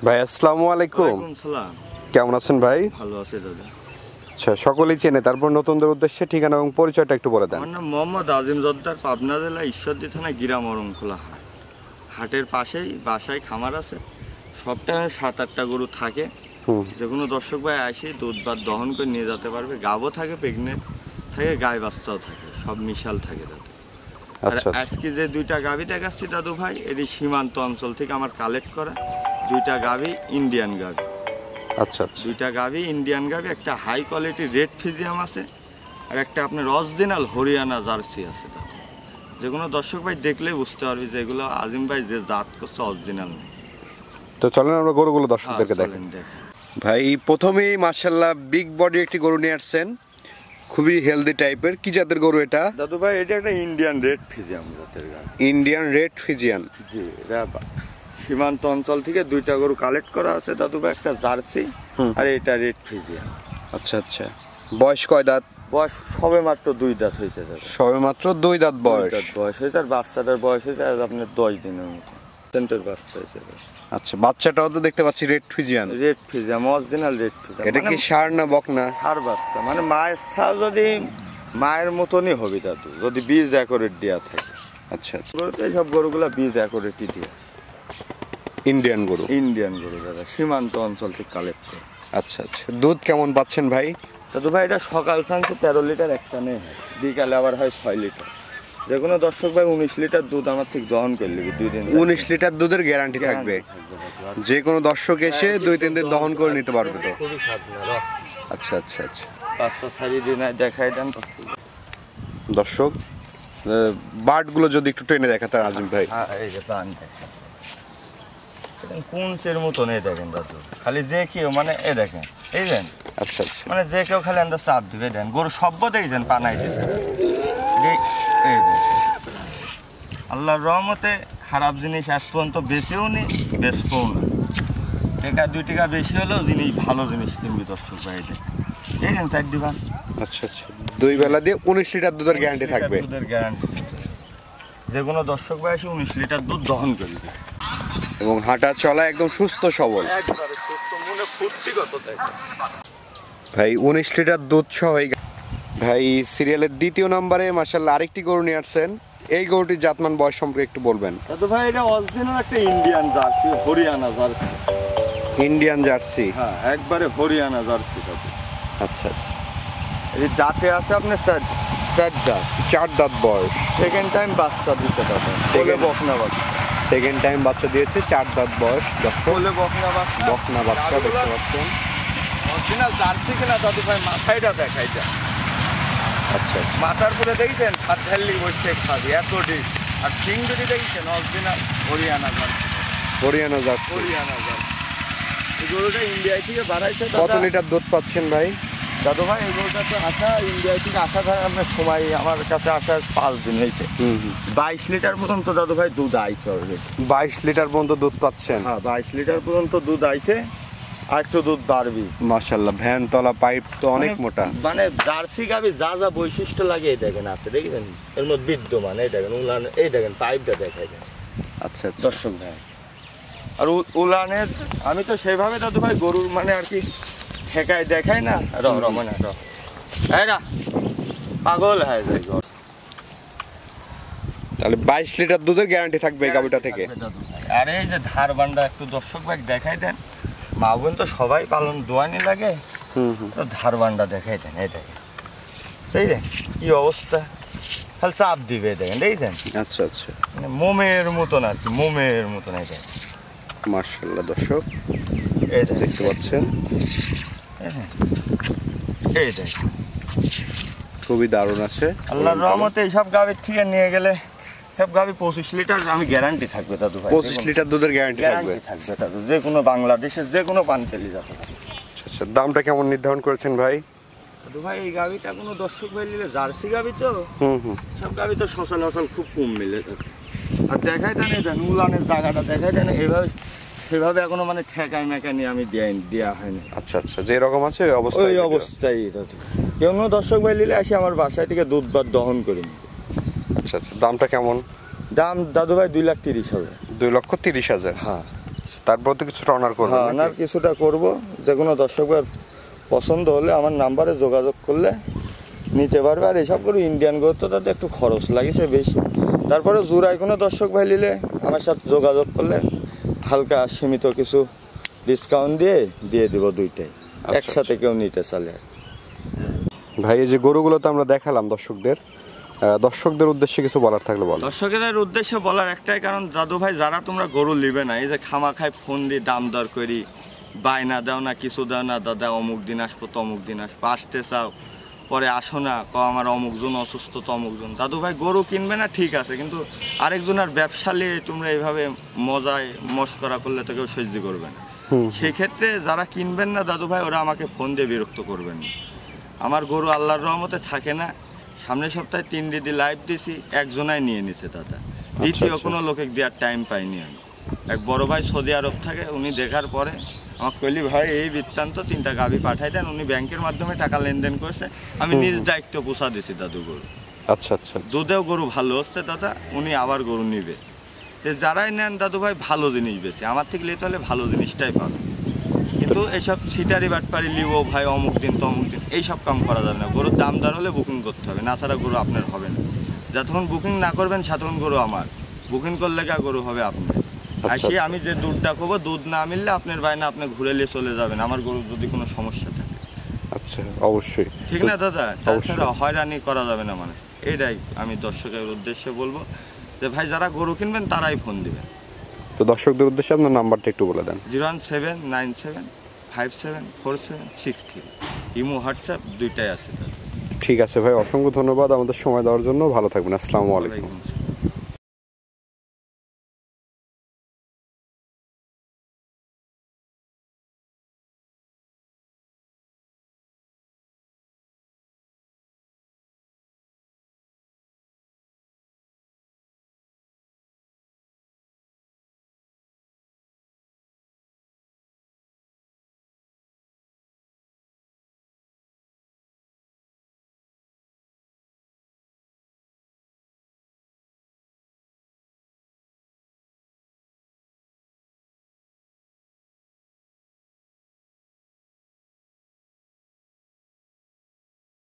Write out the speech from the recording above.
ভাই আসসালামু আলাইকুম। ওয়ালাইকুম সালাম। কেমন আছেন ভাই? ভালো আছি দাদা। আচ্ছা, সকলেই চেনে, তারপর নতুনদের উদ্দেশ্যে ঠিকানা এবং পরিচয়টা একটু বলে দেন। আমার নাম মোহাম্মদ আজিম জোদ্দার, পাবনা জেলা ঈশ্বরদী থানা গ্রাম অরণখোলা হাট। হাটের পাশেই বাসায় খামার আছে, সপ্তাহে 7-8টা গরু থাকে। যে কোনো দর্শক ভাই আসে দুধ ভাত দহন করে নিয়ে যেতে পারবে। গাবও থাকে, প্রেগনেন্ট থাকে, গায়ে বাচ্চাও থাকে, সব মিশাল থাকে দাদা। আর আজকে যে 2টা গাভী দেখাচ্ছি দাদু ভাই, এটি সীমান্ত অঞ্চল থেকে আমার কালেক্ট করা 2টা গাভী, ইন্ডিয়ান গাভী। আচ্ছা আচ্ছা, 2টা গাভী ইন্ডিয়ান গাভী, একটা হাই কোয়ালিটি রেড ফিজিয়াম আছে আর একটা আপনার অরিজিনাল হরিয়ানা জার্সি আছে। যে কোনো দর্শক ভাই দেখলেই বুঝতে পারবে যে এগুলো আজিম ভাই যে জাত করছে অরিজিনাল নেই। তো চলেন আমরা গরুগুলো দর্শকদেরকে দেখেন। ভাই প্রথমেই মাশাআল্লাহ বিগ বডি একটি গরু নিয়ে আসছেন, খুবই হেলদি টাইপের। কি জাতের গরু এটা দাদু ভাই? এটা একটা ইন্ডিয়ান রেড ফিজিয়াম জাতের গাভী। ইন্ডিয়ান রেড ফিজিয়ান, জি। সীমান্ত অঞ্চল থেকে 2টা গরু কালেক্ট করা আছে দাদু ভাই, একটা জার্সি আর এটা রেড ফিজিয়াম। আচ্ছা আচ্ছা, বয়স কয় দাঁত? বয়স সবে মাত্র 2 দাঁত হয়েছে দাদা। সবে মাত্র 2 দাঁত বয়স হয়েছে। আর বাচ্চাটার বয়স হয়েছে আজ আপনার 10 দিনের মতো। সেন্টার বাচ্চা হয়েছে। আচ্ছা, বাচ্চাটাও তো দেখতে পাচ্ছি red Friesian. Red Friesian, original red Friesian. এটা কি ষাঁড় না বকনা? ষাঁড় বাচ্চা, মানে মায়ের ছাও যদি মায়ের মতনই হবে দাদু, যদি বীজ অ্যাকোরেট দেওয়া থাকে। আচ্ছা আচ্ছা, গরুতে সব গরুগুলা বীজ অ্যাকোরেটই দিয়ে। ইন্ডিয়ান গরু? ইন্ডিয়ান গরু দাদা, সীমান্ত অঞ্চল থেকে কালেক্ট করে। আচ্ছা আচ্ছা, দুধ কেমন পাচ্ছেন ভাই? দাদু ভাই এটা সকাল চান্সে 13 লিটার একটা নেই, বিকালে আবার হয় 6 লিটার। যে কোনো দর্শক ভাই 19 লিটার দুধ আমার থেকে দহন করে নেবে 2 দিন। 19 লিটার দুধের গ্যারান্টি থাকবে, যে কোনো দর্শক এসে 2-3 দিন দহন করে নিতে পারবে তো? খুবই স্বাদ না। আচ্ছা আচ্ছা আচ্ছা, পাঁচটা ছাড়িয়ে দিন দেখাই দেন দর্শক। বার্ডগুলো যদি একটু টেনে দেখাতেন আজিম ভাই। হ্যাঁ, এই যে প্রাণ দেখেন, কোন চের মতো নেই দেখেন দাদু, খালি যে কেউ মানে এ দেখেন, এই দেন। আচ্ছা আচ্ছা, মানে যে কেউ খালি আন্দাজ চাপ দিবে দেন, গরু সভ্য দেখছেন পানাই দিয়েছে। এই দেন, আল্লাহর রহমতে খারাপ জিনিস আজ পর্যন্ত বেঁচেও নেই, বেচবও না। টাকা 2 টাকা বেশি হলেও জিনিস ভালো জিনিস কিনবি দর্শক ভাই। এই দেন 4 ডিবা। আচ্ছা আচ্ছা, 2 বেলা দিয়ে 19 লিটার দুধের গ্যারান্টি থাকবে। দুধের গ্যারান্টি, যে কোনো দর্শক ভাই এসে 19 লিটার দুধ দহন করবে। এবং হাঁটা চলা একদম সুস্থ সবল, একবারে সুস্থ, মনে ফুর্তিগত থাকে ভাই। 19 লিটার দুধ সহ ভাই সিরিয়ালের 2য় নম্বরে মাশাআল্লাহ আরেকটি গরু নিয়ে আসছেন। এই গরুটির জাতমান বয়স সম্পর্কে একটু বলবেন। দাদু ভাই এটা অরিজিনাল একটা Indian jersey, Haryana jersey. Indian jersey? হ্যাঁ, একবারে হরিয়ানা জার্সি দাদু। আচ্ছা আচ্ছা, এই দাঁতে আছে আপনার 4 দাঁত। 4 দাঁত বয়স। সেকেন্ড টাইম বাচ্চা দিচ্ছে দাদা, ছেলে বকনা বাচ্চা। সেকেন্ড টাইম বাচ্চা দিয়েছে, 4 দাঁত বয়স। ছেলে বকনা বাচ্চা, বকনা বাচ্চা দেখতে পাচ্ছেন। অরিজিনাল জার্সি কিনা দাদু ভাই, মাথায়টা দেখাই যায়। আচ্ছা, মাথার পুরে দেখছেন হাত ঢাললি বসে খাবি, এত ডিপ। আর সিং যদি দেখছেন original Haryana jersey. Haryana jersey, Haryana jersey. এই গরুটা ইন্ডিয়া থেকে বাড়াইছে। কত লিটার দুধ পাচ্ছেন ভাই? দাদু ভাই এই গরুটা তো আসা ইন্ডিয়া থেকে আসা ধরেন আপনার সময় আমার কাছে আসার 5 দিন হয়েছে। 22 লিটার পর্যন্ত দাদু ভাই দুধ আইছে অলরেডি। 22 লিটার পর্যন্ত দুধ পাচ্ছেন? হ্যাঁ, 22 লিটার পর্যন্ত দুধ আইছে, আর একটু দুধ বাড়বি। মাশাআল্লাহ, ভ্যান তলা পাইপ তো অনেক মোটা। মানে জার্সি গাভী যা যা বৈশিষ্ট্য লাগে এই দেখেন আছে, দেখেন এর মধ্যে বিদ্যমান। এই দেখেন উলান, এই দেখেন পাইপটা দেখাই যায়। আচ্ছা আচ্ছা, দর্শক ভাই, আর উলানের আমি তো সেইভাবে দাদু ভাই গরুর মানে আর কি ঠেকায় দেখাই না। রমনা পাগল হয়ে যায়। তাহলে 22 লিটার দুধের গ্যারান্টি থাকবে এই গাভীটা থেকে। আর এই যে ধার বান্ডা একটু দর্শক ভাই দেখাই দেন, মা বোন তো সবাই পালন দোয়ানি লাগে, তো ধার বান্ডা দেখাই দেন। এই দেখেন, এই দেখ কি অবস্থা, খালি চাপ দিবে দেখেন, দেখছেন? আচ্ছা আচ্ছা, মানে মোমের মতন আর কি, মোমের মতন। এই দেখেন মাশাআল্লাহ দর্শক, এই দেখতে পাচ্ছেন। এই দেখ খুবই দারুণ আছে। আল্লাহর রহমতে এইসব গাভীর থেকে নিয়ে গেলে সব গাভী 25 লিটার আমি গ্যারান্টি থাকবে দাদু ভাই। 25 লিটার দুধের গ্যারান্টি থাকবে দাদু, যে কোনো বাংলাদেশের যে কোনো পান তেলি যাবে। আচ্ছা, দামটা কেমন নির্ধারণ করেছেন ভাই? দাদু ভাই এই গাভীটা কোনো দর্শক ভাই নিলে জার্সি গাভী তো, সব গাভী তো সচরাচর খুব কম মিলে থাকে। আর দেখাই দেন, এই দেন উলানের জায়গাটা দেখাই দেন, এইভাবে সেভাবে এখনো মানে ঠেকাই মেকা নিয়ে আমি দেওয়া হয়নি। আচ্ছা আচ্ছা, যে রকম আছে ওই অবস্থায় দাদু। কেউ দর্শক ভাই নিলে আসি আমার বাসায় থেকে দুধ ভাত দহন করে নিবে। আচ্ছা আচ্ছা, দামটা কেমন? দাম দাদু ভাই 2,30,000 হবে। 2,30,000? হ্যাঁ। তারপর তো কিছুটা অনার করবেন হ্যাঁ, অনার কিছুটা করব। যে কোনো দর্শকের পছন্দ হলে আমার নাম্বারে যোগাযোগ করলে নিতে পারবে। আর এইসব গরু ইন্ডিয়ান গরু তো তাতে একটু খরচ লাগেছে বেশি, তারপরে জোড়ায় কোনো দর্শক ভাই নিলে আমার সাথে যোগাযোগ করলে হালকা সীমিত কিছু ডিসকাউন্ট দিয়ে দিব দুইটাই, একসাথে কেউ নিতে চাইলে। ভাই এই যে গরুগুলো তো আমরা দেখালাম দর্শকদের উদ্দেশ্যে কিছু বলার থাকলে বলো। দর্শকদের উদ্দেশ্যে বলার একটাই কারণ, দাদু ভাই যারা তোমরা গরু নিবে না, এই যে খামাখায় ফোন দিয়ে দাম দর করি, বায়না দাও না, কিছু দাও না, দাদা অমুক দিন আসবো তমুক দিন আসবো, আসতে চাও পরে আসো না, আমার অমুকজন অসুস্থ তমুকজন। দাদু ভাই গরু কিনবে না ঠিক আছে, কিন্তু আরেকজনের ব্যবসা নিয়ে তোমরা এইভাবে মজায় মস্করা করলে তো কেউ সহ্য করবে না। সেক্ষেত্রে যারা কিনবেন না দাদু ভাই, ওরা আমাকে ফোন দিয়ে বিরক্ত করবেন না। আমার গরু আল্লাহর রহমতে থাকে না। সামনের সপ্তাহে 3 দিদি লাইভ দিছি, একজনাই নিয়ে নিছে দাদা, দ্বিতীয় কোনো লোকে দেওয়ার টাইম পাইনি আমি। এক বড় ভাই সৌদি আরব থাকে, উনি দেখার পরে আমাকে কইলি ভাই এই বৃত্তান্ত 3টা গাভী পাঠাই দেন। উনি ব্যাংকের মাধ্যমে টাকা লেনদেন করছে, আমি নিজ দায়িত্ব পোষা দিছি দাদু গরু। আচ্ছা আচ্ছা, দুধেও গরু ভালো হচ্ছে দাদা, উনি আবার গরু নিবে। তো যারাই নেন দাদু ভাই ভালো জিনিস বেশি, আমার থেকে নিতে হলে ভালো জিনিসটাই পাবে। কিন্তু এইসব সিটারি বাটপারি লিবো ভাই অমুক দিন তমুক দিন, এইসব কাম করা যাবে না। গরুর দাম দর হলে বুকিং করতে হবে, না ছাড়া গরু আপনার হবে না। যতক্ষণ বুকিং না করবেন ততক্ষণ গরু আমার, বুকিং করলে কা গরু হবে আপনার। আসি আমি যে দুধটা খাবো, দুধ না মিললে আপনার ভাই না, আপনি ঘুরে নিয়ে চলে যাবেন আমার গরু যদি কোনো সমস্যা থাকে। আচ্ছা অবশ্যই, ঠিক না দাদা? তাছাড়া হয়রানি করা যাবে না মানে। এইটাই আমি দর্শকের উদ্দেশ্যে বলবো যে ভাই যারা গরু কিনবেন তারাই ফোন দিবেন। তো দর্শকদের উদ্দেশ্যে আপনার নাম্বারটা একটু বলে দেন। 01797574763। ইমো হোয়াটসঅ্যাপ দুইটাই আছে। ঠিক আছে ভাই, অসংখ্য ধন্যবাদ আমাদের সময় দেওয়ার জন্য। ভালো থাকবেন। আসসালামু আলাইকুম।